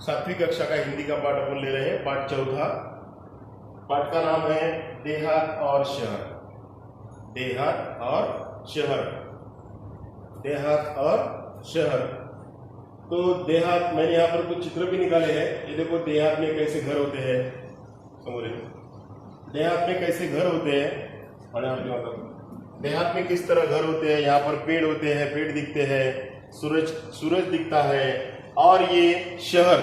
सातवीं कक्षा का हिंदी का पाठ अपन ले रहे हैं, पाठ चौथा। पाठ का नाम है देहात और शहर। देहात और शहर। देहात और शहर। तो देहात, मैंने यहाँ पर कुछ चित्र भी निकाले हैं। ये देखो देहात में कैसे घर होते हैं, समझ रहे? देहात में कैसे घर होते हैं और यहाँ पे देहात में किस तरह घर होते हैं। यहाँ पर पेड़ होते हैं, पेड़ दिखते हैं, सूरज दिखता है। और ये शहर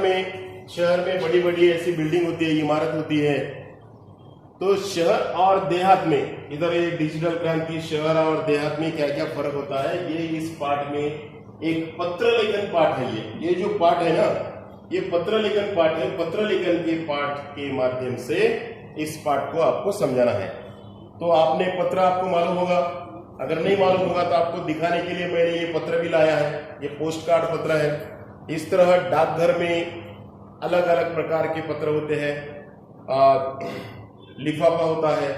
में बड़ी बड़ी ऐसी बिल्डिंग होती है, इमारत होती है। तो शहर और देहात में, इधर ये डिजिटल क्रांति, शहर और देहात में क्या क्या फर्क होता है, ये इस पाठ में एक पत्र लेखन पाठ है। ये जो पाठ है ना, ये पत्र लेखन पाठ है। पत्र लेखन के पाठ के माध्यम से इस पाठ को आपको समझाना है। तो आपने पत्र, आपको मालूम होगा, अगर नहीं मालूम होगा तो आपको दिखाने के लिए मैंने ये पत्र भी लाया है। ये पोस्ट कार्ड पत्र है। इस तरह डाकघर में अलग अलग प्रकार के पत्र होते हैं। लिफाफा होता है,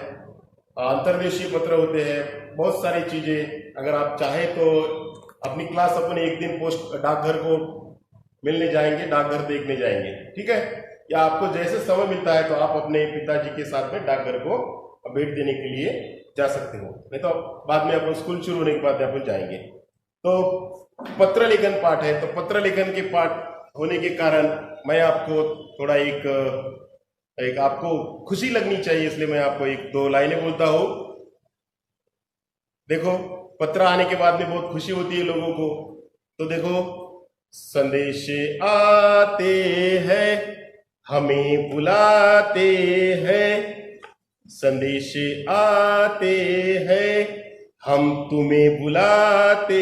अंतर्देशीय पत्र होते हैं, बहुत सारी चीजें। अगर आप चाहें तो अपनी क्लास अपन एक दिन पोस्ट डाकघर को मिलने जाएंगे, डाकघर देखने जाएंगे, ठीक है? या आपको जैसे समय मिलता है तो आप अपने पिताजी के साथ में डाकघर को भेंट देने के लिए जा सकते हो, नहीं तो बाद में अपन स्कूल शुरू होने के बाद अपन जाएंगे। तो पत्र लेखन पाठ है। तो पत्र लेखन के पाठ होने के कारण मैं आपको थोड़ा एक आपको खुशी लगनी चाहिए, इसलिए मैं आपको एक दो लाइनें बोलता हूं। देखो, पत्र आने के बाद में बहुत खुशी होती है लोगों को। तो देखो, संदेश आते हैं, हमें बुलाते हैं। संदेश आते हैं, हम तुम्हें बुलाते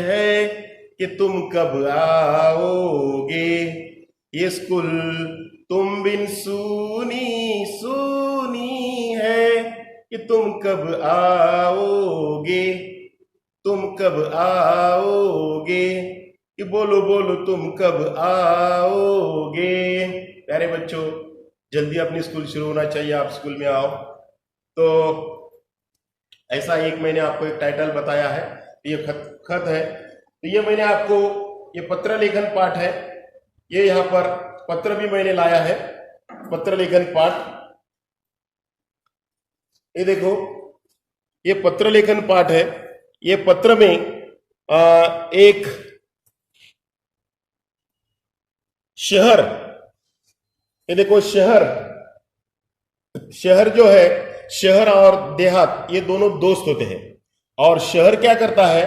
हैं कि तुम कब आओगे। ये स्कूल तुम बिन सुनी सुनी है कि तुम कब आओगे। तुम कब आओगे, कि बोलो बोलो तुम कब आओगे। प्यारे बच्चों, जल्दी अपनी स्कूल शुरू होना चाहिए, आप स्कूल में आओ। तो ऐसा एक मैंने आपको एक टाइटल बताया है, ये खत है। तो ये मैंने आपको, ये पत्र लेखन पाठ है। ये यहाँ पर पत्र भी मैंने लाया है, पत्र लेखन पाठ। ये देखो, ये पत्र लेखन पाठ है। ये पत्र में एक शहर, ये देखो शहर जो है, शहर और देहात ये दोनों दोस्त होते हैं। और शहर क्या करता है,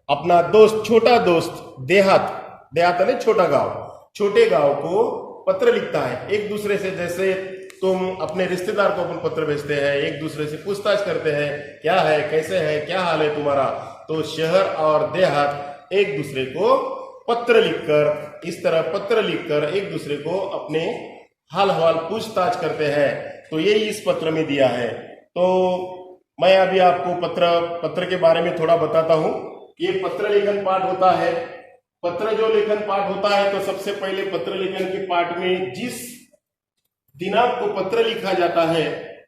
अपना दोस्त, छोटा दोस्त देहात है ना, छोटा गांव, छोटे गांव को पत्र लिखता है एक दूसरे से। जैसे तुम अपने रिश्तेदार को अपन पत्र भेजते हैं, एक दूसरे से पूछताछ करते हैं, क्या है, कैसे है, क्या हाल है तुम्हारा। तो शहर और देहात एक दूसरे को पत्र लिखकर, इस तरह पत्र लिखकर एक दूसरे को अपने हाल हवाल पूछताछ करते हैं। तो ये इस पत्र में दिया है। तो मैं अभी आपको पत्र के बारे में थोड़ा बताता हूं। ये पत्र लेखन पाठ होता है। पत्र जो लेखन पाठ होता है, तो सबसे पहले पत्र लेखन के पाठ में जिस दिनांक को पत्र लिखा जाता है,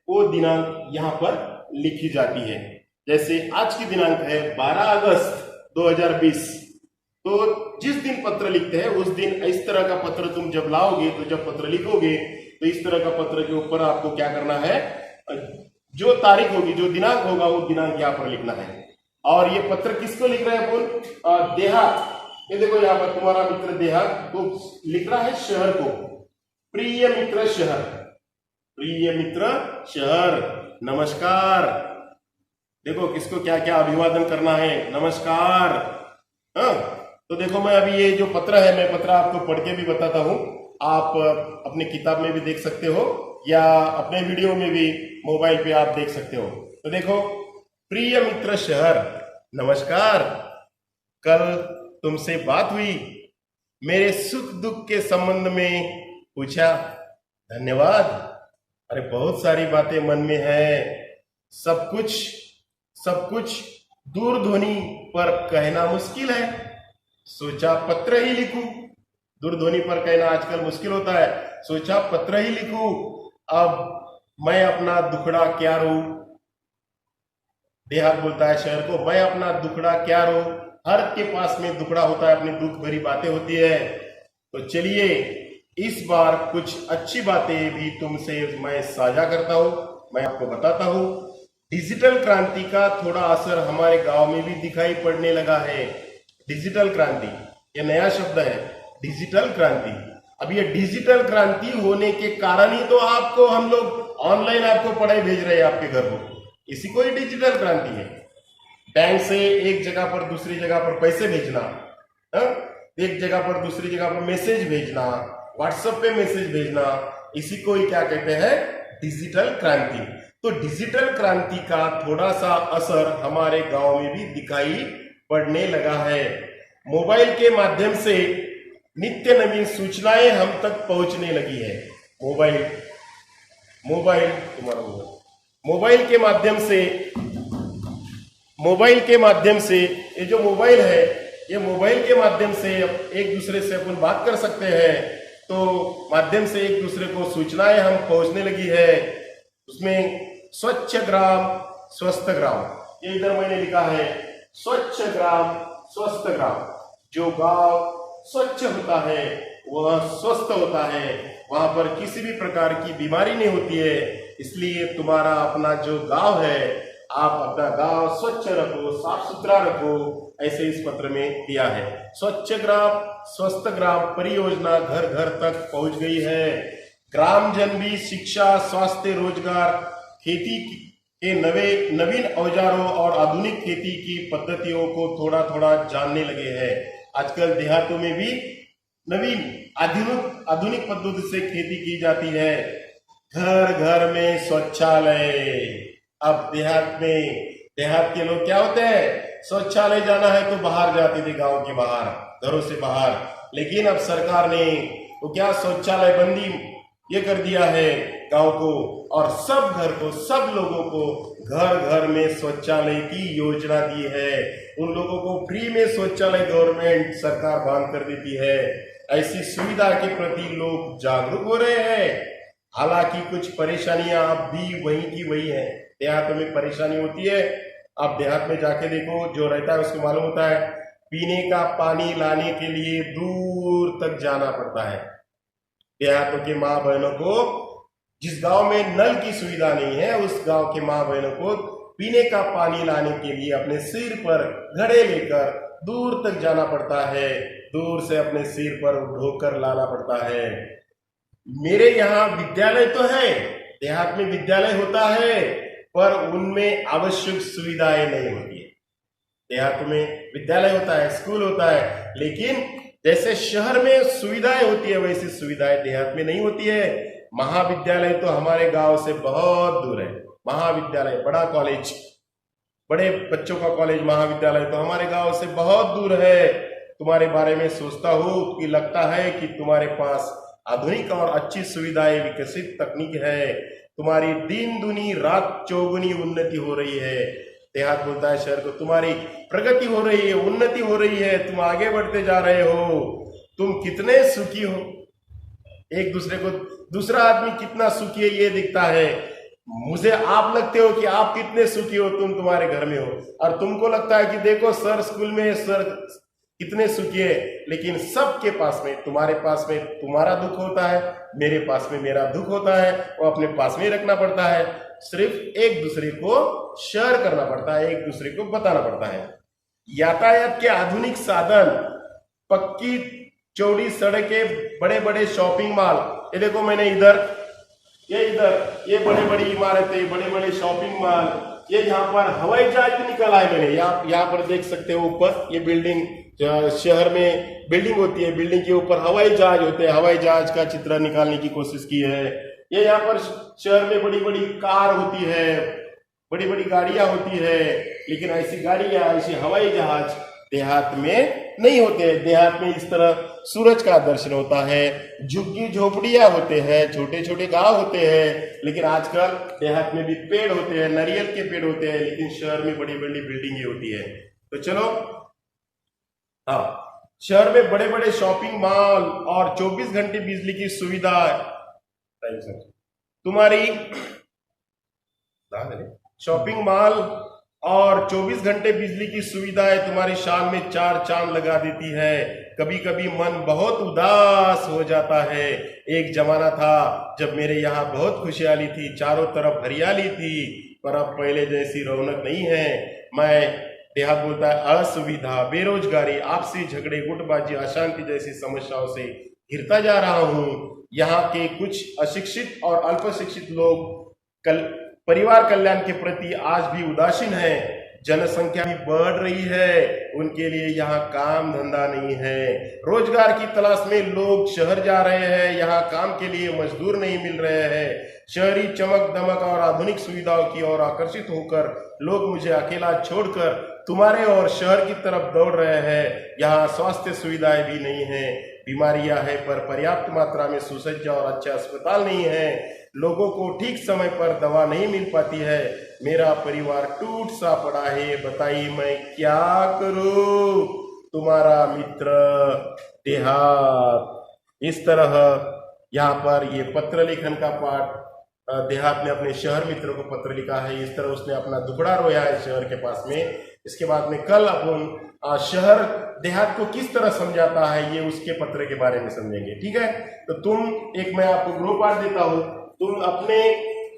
वो दिनांक यहाँ पर लिखी जाती है। जैसे आज की दिनांक है 12 अगस्त 2020। तो जिस दिन पत्र लिखते हैं उस दिन इस तरह का पत्र तुम जब लाओगे, तो जब पत्र लिखोगे तो इस तरह का पत्र के ऊपर आपको क्या करना है, जो तारीख होगी, जो दिनांक होगा, वो दिनांक यहाँ पर लिखना है। और ये पत्र किसको लिख रहे हैं अपन, देहात। ये देखो यहाँ पर तुम्हारा मित्र देहात तो लिख रहा है शहर को। प्रिय मित्र शहर, प्रिय मित्र शहर, नमस्कार। देखो किसको क्या क्या अभिवादन करना है, नमस्कार। हाँ, तो देखो मैं अभी ये जो पत्र है, मैं पत्र आपको पढ़ के भी बताता हूँ। आप अपने किताब में भी देख सकते हो या अपने वीडियो में भी मोबाइल पे आप देख सकते हो। तो देखो, प्रिय मित्र शहर, नमस्कार। कल तुमसे बात हुई, मेरे सुख दुख के संबंध में पूछा, धन्यवाद। अरे बहुत सारी बातें मन में है, सब कुछ दूरध्वनि पर कहना मुश्किल है, सोचा पत्र ही लिखूं। दूरध्वनि पर कहना आजकल मुश्किल होता है, सोचा पत्र ही लिखूं। अब मैं अपना दुखड़ा क्या रो, देहात बोलता है शहर को, मैं अपना दुखड़ा क्या रो। हर के पास में दुखड़ा होता है, अपनी दुख भरी बातें होती है। तो चलिए इस बार कुछ अच्छी बातें भी तुमसे मैं साझा करता हूं, मैं आपको बताता हूं। डिजिटल क्रांति का थोड़ा असर हमारे गांव में भी दिखाई पड़ने लगा है। डिजिटल क्रांति ये नया शब्द है, डिजिटल क्रांति। अब ये डिजिटल क्रांति होने के कारण ही तो आपको हम लोग ऑनलाइन आपको पढ़ाई भेज रहे हैं आपके घर को, इसी को ही डिजिटल क्रांति है। बैंक से एक जगह पर दूसरी जगह पर पैसे भेजना, हा? एक जगह पर दूसरी जगह पर मैसेज भेजना, व्हाट्सएप पे मैसेज भेजना, इसी को ही क्या कहते हैं, डिजिटल क्रांति। तो डिजिटल क्रांति का थोड़ा सा असर हमारे गांव में भी दिखाई पड़ने लगा है। मोबाइल के माध्यम से नित्य नवीन सूचनाएं हम तक पहुंचने लगी है। मोबाइल मोबाइल तुम्हारा मोबाइल के माध्यम से ये जो मोबाइल है, ये मोबाइल के माध्यम से एक दूसरे से अपन बात कर सकते हैं। तो माध्यम से एक दूसरे को सूचनाएं हम पहुंचने लगी है। उसमें स्वच्छ ग्राम स्वस्थ ग्राम, ये इधर मैंने लिखा है, स्वच्छ ग्राम स्वस्थ ग्राम। जो गांव स्वच्छ होता है वह स्वस्थ होता है, वहां पर किसी भी प्रकार की बीमारी नहीं होती है। इसलिए तुम्हारा अपना जो गांव है, आप अपना गांव स्वच्छ रखो, साफ सुथरा रखो, ऐसे इस पत्र में दिया है। स्वच्छ ग्राम स्वस्थ ग्राम परियोजना घर घर तक पहुंच गई है। ग्रामजन भी शिक्षा, स्वास्थ्य, रोजगार, खेती के नवीन औजारों और आधुनिक खेती की पद्धतियों को थोड़ा थोड़ा जानने लगे हैं। आजकल देहातों में भी नवीन आधुनिक पद्धति से खेती की जाती है। घर घर में शौचालय। अब देहात के लोग क्या होते हैं, शौचालय जाना है तो बाहर जाते थे, गांव के बाहर, घरों से बाहर। लेकिन अब सरकार ने तो क्या शौचालय बंदी ये कर दिया है गांव को, और सब घर को, सब लोगों को घर घर में शौचालय की योजना दी है। उन लोगों को फ्री में शौचालय गवर्नमेंट सरकार बांध कर देती है। ऐसी सुविधा के प्रति लोग जागरूक हो रहे हैं। हालांकि कुछ परेशानियां अब भी वही की वही है। देहातों में परेशानी होती है। आप देहात में जाके देखो, जो रहता है उसको मालूम होता है, पीने का पानी लाने के लिए दूर तक जाना पड़ता है। देहातों के माँ बहनों को, जिस गांव में नल की सुविधा नहीं है, उस गांव के माँ बहनों को पीने का पानी लाने के लिए अपने सिर पर घड़े लेकर दूर तक जाना पड़ता है। दूर से अपने सिर पर ढोकर लाना पड़ता है। मेरे यहाँ विद्यालय तो है, देहात में विद्यालय होता है, पर उनमें आवश्यक सुविधाएं नहीं होती है। देहात में विद्यालय होता है, स्कूल होता है, लेकिन जैसे शहर में सुविधाएं होती है वैसी सुविधाएं देहात में नहीं होती है। महाविद्यालय तो हमारे गांव से बहुत दूर है। महाविद्यालय, बड़ा कॉलेज, बड़े बच्चों का कॉलेज, महाविद्यालय तो हमारे गांव से बहुत दूर है। तुम्हारे बारे में सोचता हूं कि लगता है कि तुम्हारे पास आधुनिक और अच्छी सुविधाएं, विकसित तकनीक है। तुम्हारी दिन दुनी रात चौगुनी उन्नति हो रही है। देहात बोलता है शहर को, तुम्हारी प्रगति हो रही है, उन्नति हो रही है, तुम आगे बढ़ते जा रहे हो, तुम कितने सुखी हो। एक दूसरे को, दूसरा आदमी कितना सुखी है ये दिखता है। मुझे आप लगते हो कि आप कितने सुखी हो, तुम तुम्हारे घर में हो, और तुमको लगता है कि देखो सर स्कूल में सर कितने सुखी है। लेकिन सबके पास में, तुम्हारे पास में तुम्हारा दुख होता है, मेरे पास में मेरा दुख होता है, वो अपने पास में ही रखना पड़ता है। सिर्फ एक दूसरे को शेयर करना पड़ता है, एक दूसरे को बताना पड़ता है। यातायात के आधुनिक साधन, पक्की चौड़ी सड़कें, बड़े बड़े शॉपिंग मॉल, ये देखो मैंने इधर ये बड़ी बड़ी इमारतें, बड़े बड़े शॉपिंग मॉल, ये यहाँ पर हवाई जहाज भी निकला है मैंने, यहाँ पर देख सकते हो ऊपर ये बिल्डिंग, शहर में बिल्डिंग होती है, बिल्डिंग के ऊपर हवाई जहाज होते हैं। हवाई जहाज का चित्र निकालने की कोशिश की है। ये यहाँ पर शहर में बड़ी बड़ी कार होती है, बड़ी बड़ी गाड़ियां होती है, लेकिन ऐसी गाड़ियां, ऐसे हवाई जहाज देहात में नहीं होते। देहात में इस तरह सूरज का दर्शन होता है, झुग्गी झोपड़ियां होते हैं, छोटे छोटे गांव होते हैं। लेकिन आजकल देहात में भी पेड़ होते हैं, नारियल के पेड़ होते हैं, लेकिन शहर में बड़ी बड़ी बिल्डिंगें होती है। तो चलो, हाँ, शहर में बड़े बड़े शॉपिंग मॉल और 24 घंटे बिजली की सुविधा। तुम्हारी शॉपिंग मॉल और 24 घंटे बिजली की सुविधाएं तुम्हारी शान में 4 चांद लगा देती है। कभी कभी मन बहुत उदास हो जाता है। एक जमाना था जब मेरे यहाँ बहुत खुशहाली थी, चारों तरफ हरियाली थी, पर अब पहले जैसी रौनक नहीं है। मैं देहात बोलता है असुविधा, बेरोजगारी, आपसी झगड़े, गुटबाजी, अशांति जैसी समस्याओं से घिरता जा रहा हूँ। यहाँ के कुछ अशिक्षित और अल्पशिक्षित लोग परिवार कल्याण के प्रति आज भी उदासीन है। जनसंख्या भी बढ़ रही है, उनके लिए यहाँ काम धंधा नहीं है। रोजगार की तलाश में लोग शहर जा रहे हैं, यहाँ काम के लिए मजदूर नहीं मिल रहे हैं। शहरी चमक दमक और आधुनिक सुविधाओं की ओर आकर्षित होकर लोग मुझे अकेला छोड़कर तुम्हारे और शहर की तरफ दौड़ रहे हैं। यहाँ स्वास्थ्य सुविधाएं भी नहीं है, बीमारियां हैं पर पर्याप्त मात्रा में सुसज्ज और अच्छा अस्पताल नहीं है। लोगों को ठीक समय पर दवा नहीं मिल पाती है। मेरा परिवार टूट सा पड़ा है, बताइए मैं क्या करूं? तुम्हारा मित्र देहात। इस तरह यहाँ पर ये पत्र लेखन का पाठ देहात ने अपने शहर मित्र को पत्र लिखा है। इस तरह उसने अपना दुखड़ा रोया है शहर के पास में। इसके बाद में कल अपन शहर देहात को किस तरह समझाता है, ये उसके पत्र के बारे में समझेंगे। ठीक है, तो मैं आपको गृहपाठ देता हूँ। तुम अपने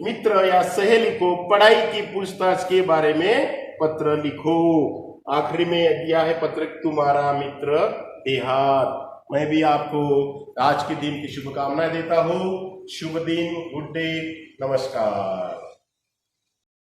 मित्र या सहेली को पढ़ाई की पूछताछ के बारे में पत्र लिखो। आखिरी में दिया है पत्र, तुम्हारा मित्र देहात। मैं भी आपको आज के दिन की शुभकामनाएं देता हूँ। शुभ दिन, गुड डे, नमस्कार।